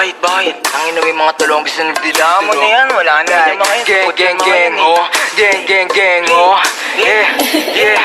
Bakit? Ang ina may mga tulonggis na nagdila mo na yan. Wala na. Gang, oh. Gang, oh. Yeah.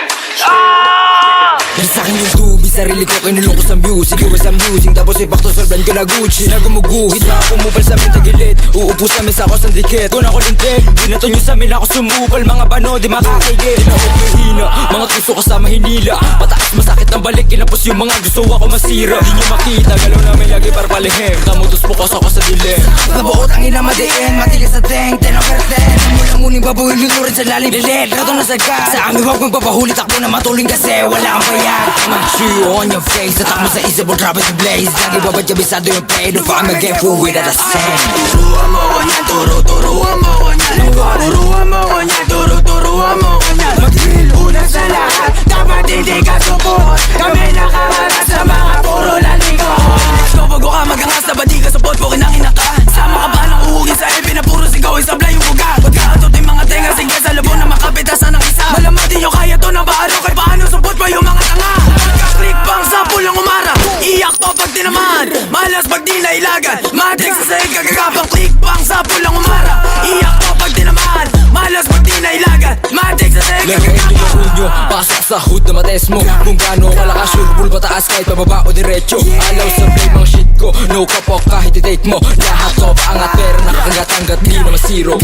Dahil sa'kin yung tubig, sarili ko kinulong ko sa music. Iwas ang music, tapos ay back to solve ka na Gucci. Nagumuguhit na ako mupal sa amin tagilid. Uupo sa mesa ako sa dikit. Kung ako lintig, binato nyo sa amin ako sumupal. Mga bano, di makakigit. Tinawag mahina, mga tuso kasama hinila. Pataas masakit ang balik, kinapos yung mga gusto ako masira. Di nyo makita, galaw namin lagi para palihim. Tamutos bukas ako sa dilim. Nabuot ang ina madiin, matigas sa teng, 10 over 10. Mula muling babuhin yung lurin sa lalim. Lilit, rato na sagad. Sa amin huwag magpapahuli, takbo na matuling kasi wala kang bayad. Mag-chew on your face, tatakbo sa isip, we'll drop it to blaze. Lagi babad kabisado yung play, don't find me get full with at the same. Turuan mo ko niyan, turuan mo ko niyan. Turuan mo ko niyan, turuan mo ko niyan. Mag-drill, una sa lahat, dapat hindi ka support. Kami nakaharap sa mga puro lalikot. Kapago ka, magangas na badi ka, support po kinangina ka. Sama ka ba ng uhugin sa ipin na puro sigaw, isablay yung buga. Pagkakatot yung mga tenga, sige sa labo na makapitasan ng isa. Malaman din nyo kaya to na paano, kay paano support pa yung mga tanga. Pagka-click pang sapul ang umara, iyak to pag tinaman, malas pag di nailagan. Matrix sa sahig kagagapang click pang sapul ang umara, iyak to pag tinaman, malas pag di nailagan. Matrix sa sahig kagagapang nyo, pasok sa hood na mates mo. Kung gaano kalakas, surbul pataas kahit pababa o diretso. Alaw sa play mga shit ko, no kapok kahit i-date mo. Lahat to paangat pero nakakangat-angat, di naman zero.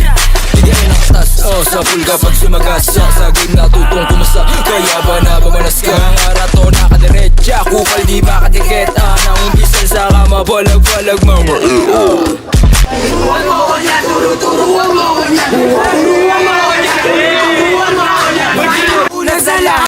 Bigyan ng katas, sa pool kapag sumagasa. Sa game natutong kumasa, kaya ba nabamanas ka? Ang arato nakadiretsa, kupal di makadikit. Nang umbisal sa kama, balag-balag mama. Turuan mo ko niyan, turuan mo ko niyan. Turuan mo ko niyan, turuan mo ko niyan. Unang sala